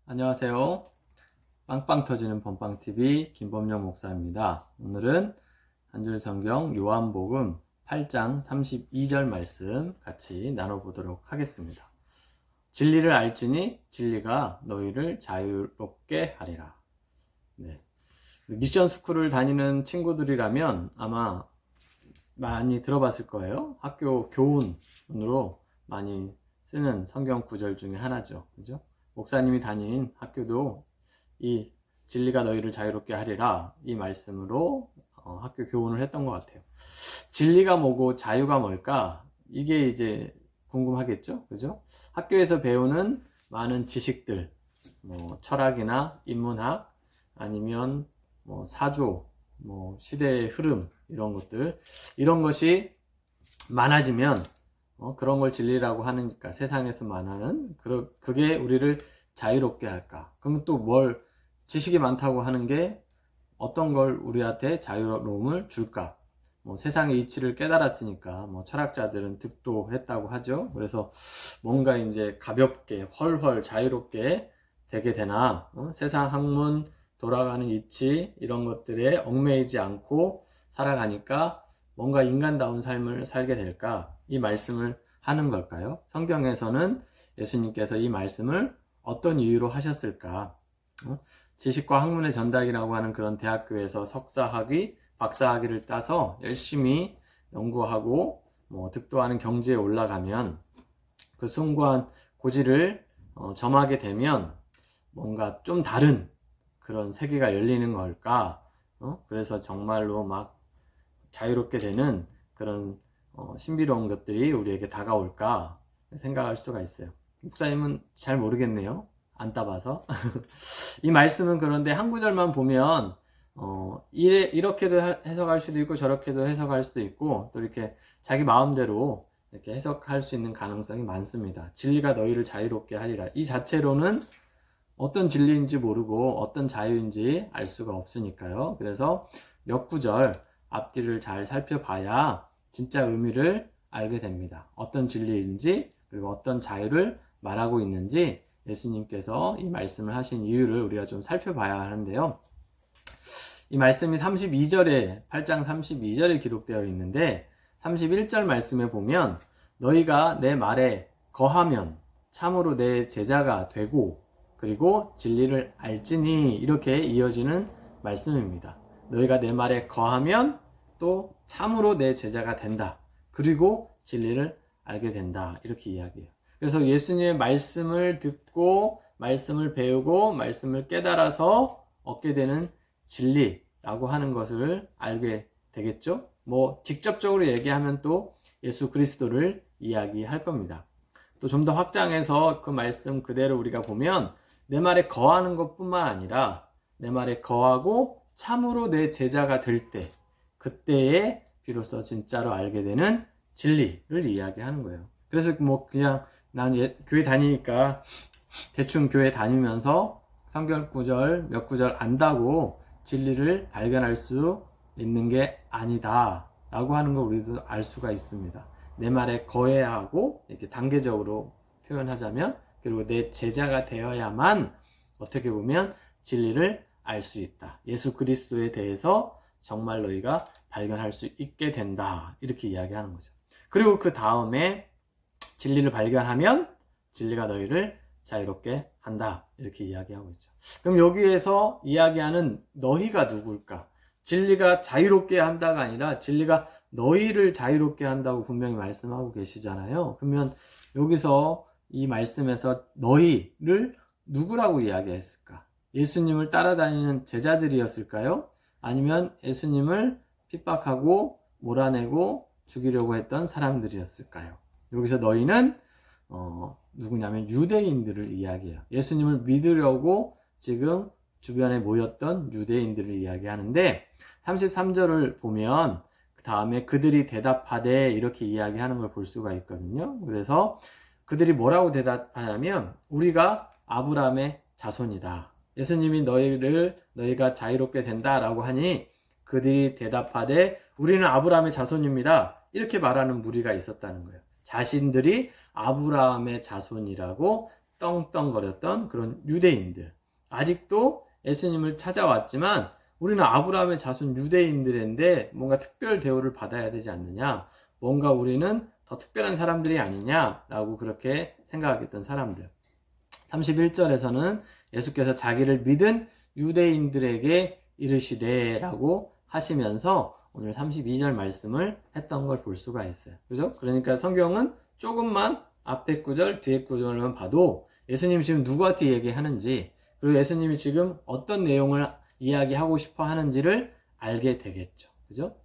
안녕하세요. 빵빵 터지는 범빵TV 김범용 목사입니다. 오늘은 한 줄 성경 요한복음 8장 32절 말씀 같이 나눠보도록 하겠습니다. 진리를 알지니 진리가 너희를 자유롭게 하리라. 네. 미션 스쿨을 다니는 친구들이라면 아마 많이 들어봤을 거예요. 학교 교훈으로 많이 쓰는 성경 구절 중에 하나죠. 그죠? 목사님이 다닌 학교도 이 진리가 너희를 자유롭게 하리라 이 말씀으로 학교 교훈을 했던 것 같아요. 진리가 뭐고 자유가 뭘까? 이게 이제 궁금하겠죠? 그죠? 학교에서 배우는 많은 지식들, 뭐 철학이나 인문학, 아니면 뭐 사조, 뭐 시대의 흐름 이런 것들, 이런 것이 많아지면 그런 걸 진리라고 하니까 세상에서 말하는 그게 우리를 자유롭게 할까? 그러면 또 뭘 지식이 많다고 하는 게 어떤 걸 우리한테 자유로움을 줄까? 뭐 세상의 이치를 깨달았으니까 뭐 철학자들은 득도했다고 하죠. 그래서 뭔가 이제 가볍게 헐헐 자유롭게 되게 되나? 세상 학문 돌아가는 이치 이런 것들에 얽매이지 않고 살아가니까 뭔가 인간다운 삶을 살게 될까? 이 말씀을 하는 걸까요? 성경에서는 예수님께서 이 말씀을 어떤 이유로 하셨을까? 지식과 학문의 전당이라고 하는 그런 대학교에서 석사학위, 박사학위를 따서 열심히 연구하고 뭐 득도하는 경지에 올라가면 그 숭고한 고지를 점하게 되면 뭔가 좀 다른 그런 세계가 열리는 걸까? 그래서 정말로 막 자유롭게 되는 그런 신비로운 것들이 우리에게 다가올까 생각할 수가 있어요. 목사님은 잘 모르겠네요. 안 따봐서. 이 말씀은 그런데 한 구절만 보면 이렇게도 해석할 수도 있고 저렇게도 해석할 수도 있고 또 이렇게 자기 마음대로 이렇게 해석할 수 있는 가능성이 많습니다. 진리가 너희를 자유롭게 하리라. 이 자체로는 어떤 진리인지 모르고 어떤 자유인지 알 수가 없으니까요. 그래서 몇 구절 앞뒤를 잘 살펴봐야 진짜 의미를 알게 됩니다. 어떤 진리인지 그리고 어떤 자유를 말하고 있는지 예수님께서 이 말씀을 하신 이유를 우리가 좀 살펴봐야 하는데요. 이 말씀이 32절에 8장 32절에 기록되어 있는데 31절 말씀에 보면 너희가 내 말에 거하면 참으로 내 제자가 되고 그리고 진리를 알지니 이렇게 이어지는 말씀입니다. 너희가 내 말에 거하면 또 참으로 내 제자가 된다. 그리고 진리를 알게 된다. 이렇게 이야기해요. 그래서 예수님의 말씀을 듣고 말씀을 배우고 말씀을 깨달아서 얻게 되는 진리라고 하는 것을 알게 되겠죠. 뭐 직접적으로 얘기하면 또 예수 그리스도를 이야기할 겁니다. 또 좀 더 확장해서 그 말씀 그대로 우리가 보면 내 말에 거하는 것뿐만 아니라 내 말에 거하고 참으로 내 제자가 될 때 그때에 비로소 진짜로 알게 되는 진리를 이야기하는 거예요. 그래서 뭐 그냥 난 교회 다니니까 대충 교회 다니면서 성경 구절 몇 구절 안다고 진리를 발견할 수 있는 게 아니다 라고 하는 걸 우리도 알 수가 있습니다. 내 말에 거해야 하고 이렇게 단계적으로 표현하자면 그리고 내 제자가 되어야만 어떻게 보면 진리를 알 수 있다. 예수 그리스도에 대해서 정말 너희가 발견할 수 있게 된다. 이렇게 이야기하는 거죠. 그리고 그 다음에 진리를 발견하면 진리가 너희를 자유롭게 한다. 이렇게 이야기하고 있죠. 그럼 여기에서 이야기하는 너희가 누굴까? 진리가 자유롭게 한다가 아니라 진리가 너희를 자유롭게 한다고 분명히 말씀하고 계시잖아요. 그러면 여기서 이 말씀에서 너희를 누구라고 이야기했을까? 예수님을 따라다니는 제자들이었을까요? 아니면 예수님을 핍박하고 몰아내고 죽이려고 했던 사람들이었을까요? 여기서 너희는 누구냐면 유대인들을 이야기해요. 예수님을 믿으려고 지금 주변에 모였던 유대인들을 이야기하는데 33절을 보면 그 다음에 그들이 대답하되 이렇게 이야기하는 걸 볼 수가 있거든요. 그래서 그들이 뭐라고 대답하냐면 우리가 아브라함의 자손이다. 예수님이 너희가 자유롭게 된다라고 하니 그들이 대답하되 우리는 아브라함의 자손입니다. 이렇게 말하는 무리가 있었다는 거예요. 자신들이 아브라함의 자손이라고 떵떵거렸던 그런 유대인들, 아직도 예수님을 찾아왔지만 우리는 아브라함의 자손 유대인들인데 뭔가 특별 대우를 받아야 되지 않느냐, 뭔가 우리는 더 특별한 사람들이 아니냐라고 그렇게 생각했던 사람들. 31절에서는 예수께서 자기를 믿은 유대인들에게 이르시되 라고 하시면서 오늘 32절 말씀을 했던 걸 볼 수가 있어요. 그죠? 그러니까 성경은 조금만 앞에 구절, 뒤에 구절만 봐도 예수님이 지금 누구한테 얘기하는지, 그리고 예수님이 지금 어떤 내용을 이야기하고 싶어 하는지를 알게 되겠죠. 그죠?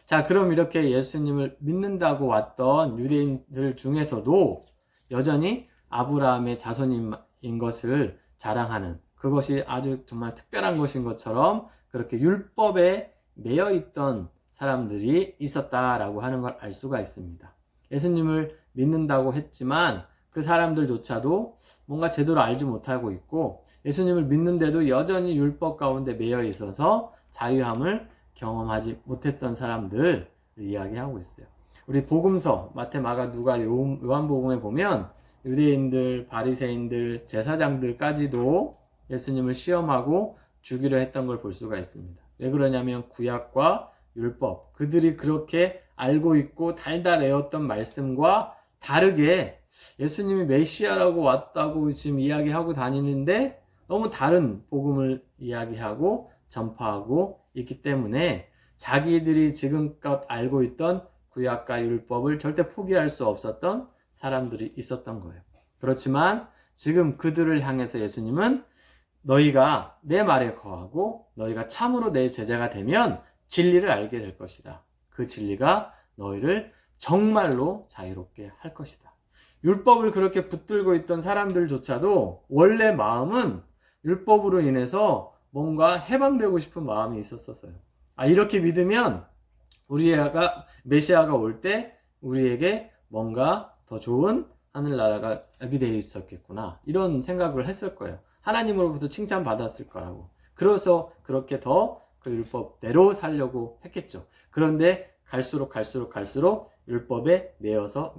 자, 그럼 이렇게 예수님을 믿는다고 왔던 유대인들 중에서도 여전히 아브라함의 자손인 것을 자랑하는, 그것이 아주 정말 특별한 것인 것처럼 그렇게 율법에 매여 있던 사람들이 있었다라고 하는 걸 알 수가 있습니다. 예수님을 믿는다고 했지만 그 사람들조차도 뭔가 제대로 알지 못하고 있고, 예수님을 믿는데도 여전히 율법 가운데 매여 있어서 자유함을 경험하지 못했던 사람들을 이야기하고 있어요. 우리 복음서 마태, 마가, 누가, 요한복음에 보면 유대인들, 바리새인들, 제사장들까지도 예수님을 시험하고 죽이려 했던 걸 볼 수가 있습니다. 왜 그러냐면 구약과 율법, 그들이 그렇게 알고 있고 달달해왔던 말씀과 다르게 예수님이 메시아라고 왔다고 지금 이야기하고 다니는데 너무 다른 복음을 이야기하고 전파하고 있기 때문에 자기들이 지금껏 알고 있던 구약과 율법을 절대 포기할 수 없었던 사람들이 있었던 거예요. 그렇지만 지금 그들을 향해서 예수님은 너희가 내 말에 거하고 너희가 참으로 내 제자가 되면 진리를 알게 될 것이다. 그 진리가 너희를 정말로 자유롭게 할 것이다. 율법을 그렇게 붙들고 있던 사람들조차도 원래 마음은 율법으로 인해서 뭔가 해방되고 싶은 마음이 있었어요. 이렇게 믿으면 우리가 메시아가 올 때 우리에게 뭔가 더 좋은 하늘나라가 기대해 있었겠구나, 이런 생각을 했을 거예요. 하나님으로부터 칭찬받았을 거라고. 그래서 그렇게 더 그 율법대로 살려고 했겠죠. 그런데 갈수록 율법에 매여서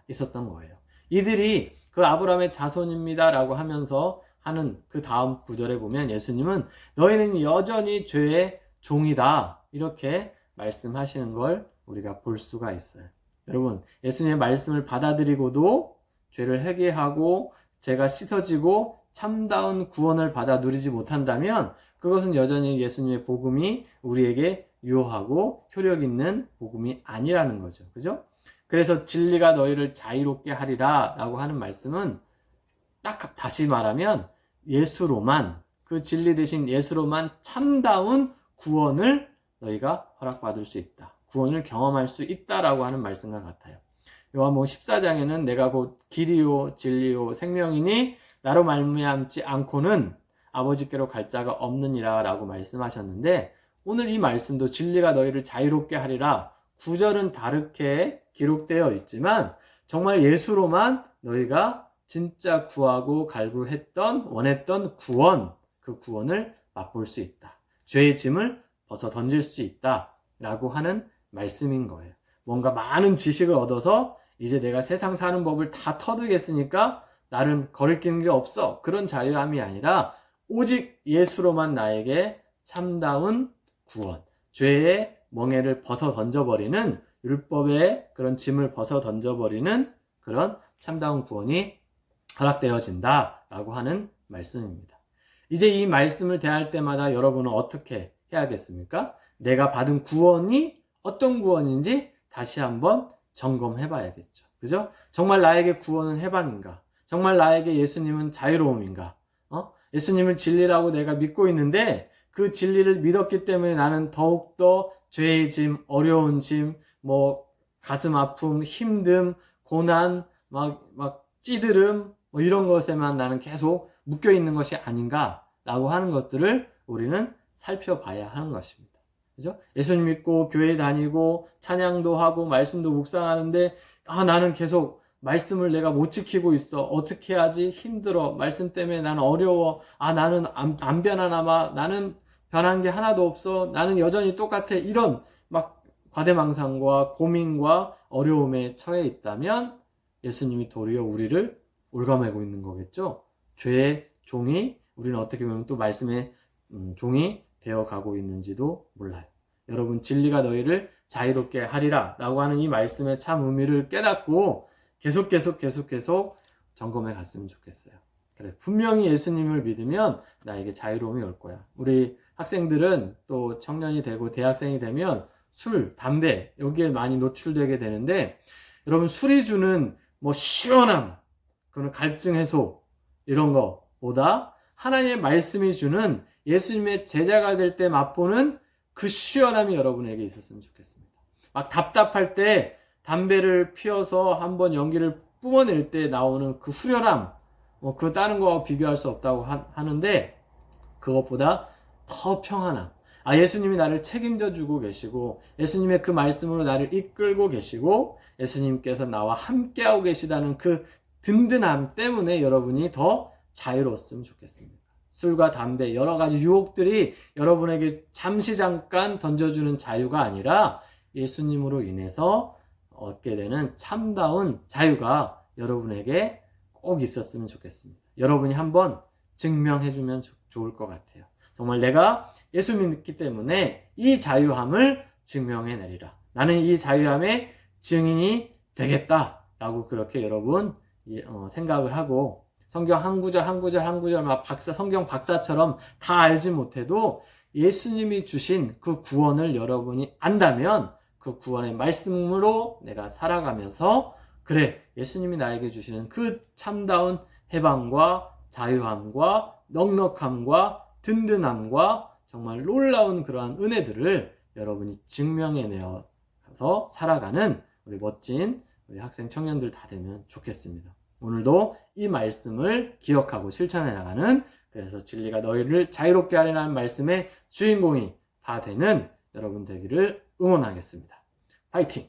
있었던 거예요. 이들이 그 아브라함의 자손입니다 라고 하면서 하는 그 다음 구절에 보면 예수님은 너희는 여전히 죄의 종이다, 이렇게 말씀하시는 걸 우리가 볼 수가 있어요. 여러분, 예수님의 말씀을 받아들이고도 죄를 회개하고 죄가 씻어지고 참다운 구원을 받아 누리지 못한다면 그것은 여전히 예수님의 복음이 우리에게 유효하고 효력 있는 복음이 아니라는 거죠. 그죠? 그래서 진리가 너희를 자유롭게 하리라 라고 하는 말씀은 딱 다시 말하면 예수로만, 그 진리 대신 예수로만 참다운 구원을 너희가 허락받을 수 있다, 구원을 경험할 수 있다라고 하는 말씀과 같아요. 요한복음 14장에는 내가 곧 길이요 진리요 생명이니 나로 말미암지 않고는 아버지께로 갈 자가 없느니라 라고 말씀하셨는데, 오늘 이 말씀도 진리가 너희를 자유롭게 하리라, 구절은 다르게 기록되어 있지만 정말 예수로만 너희가 진짜 구하고 갈구했던, 원했던 구원, 그 구원을 맛볼 수 있다, 죄의 짐을 벗어 던질 수 있다 라고 하는 말씀인 거예요. 뭔가 많은 지식을 얻어서 이제 내가 세상 사는 법을 다 터득했으니까 나는 거리끼는 게 없어, 그런 자유함이 아니라 오직 예수로만 나에게 참다운 구원, 죄의 멍에를 벗어 던져버리는, 율법의 그런 짐을 벗어 던져버리는 그런 참다운 구원이 허락되어진다 라고 하는 말씀입니다. 이제 이 말씀을 대할 때마다 여러분은 어떻게 해야겠습니까? 내가 받은 구원이 어떤 구원인지 다시 한번 점검해 봐야겠죠. 그죠? 정말 나에게 구원은 해방인가? 정말 나에게 예수님은 자유로움인가? 예수님을 진리라고 내가 믿고 있는데 그 진리를 믿었기 때문에 나는 더욱더 죄의 짐, 어려운 짐, 가슴 아픔, 힘듦, 고난, 찌들음, 이런 것에만 나는 계속 묶여 있는 것이 아닌가라고 하는 것들을 우리는 살펴봐야 하는 것입니다. 그죠? 예수님 믿고 교회 다니고 찬양도 하고 말씀도 묵상하는데 나는 계속 말씀을 내가 못 지키고 있어. 어떻게 하지? 힘들어. 말씀 때문에 나는 어려워. 나는 안 변하나 봐. 나는 변한 게 하나도 없어. 나는 여전히 똑같아. 이런 과대망상과 고민과 어려움에 처해 있다면 예수님이 도리어 우리를 올가매고 있는 거겠죠. 죄의 종이 우리는 어떻게 보면 또 말씀의 종이 되어 가고 있는지도 몰라요. 여러분 진리가 너희를 자유롭게 하리라 라고 하는 이 말씀의 참 의미를 깨닫고 계속 점검해 갔으면 좋겠어요. 그래, 분명히 예수님을 믿으면 나에게 자유로움이 올 거야. 우리 학생들은 또 청년이 되고 대학생이 되면 술, 담배 여기에 많이 노출되게 되는데 여러분 술이 주는 뭐 시원함, 그런 갈증 해소 이런 거보다 하나님의 말씀이 주는 예수님의 제자가 될 때 맛보는 그 시원함이 여러분에게 있었으면 좋겠습니다. 막 답답할 때 담배를 피워서 한번 연기를 뿜어낼 때 나오는 그 후련함, 그 다른 거와 비교할 수 없다고 하는데 그것보다 더 평안함. 예수님이 나를 책임져 주고 계시고 예수님의 그 말씀으로 나를 이끌고 계시고 예수님께서 나와 함께하고 계시다는 그 든든함 때문에 여러분이 더 자유로웠으면 좋겠습니다. 술과 담배 여러 가지 유혹들이 여러분에게 잠시 잠깐 던져주는 자유가 아니라 예수님으로 인해서 얻게 되는 참다운 자유가 여러분에게 꼭 있었으면 좋겠습니다. 여러분이 한번 증명해주면 좋을 것 같아요. 정말 내가 예수 믿기 때문에 이 자유함을 증명해내리라. 나는 이 자유함의 증인이 되겠다라고 그렇게 여러분 생각을 하고 성경 한 구절 막 성경 박사처럼 다 알지 못해도 예수님이 주신 그 구원을 여러분이 안다면 그 구원의 말씀으로 내가 살아가면서 그래, 예수님이 나에게 주시는 그 참다운 해방과 자유함과 넉넉함과 든든함과 정말 놀라운 그러한 은혜들을 여러분이 증명해내어서 살아가는 우리 멋진 우리 학생 청년들 다 되면 좋겠습니다. 오늘도 이 말씀을 기억하고 실천해 나가는, 그래서 진리가 너희를 자유롭게 하리라는 말씀의 주인공이 다 되는 여러분 되기를 응원하겠습니다. 파이팅!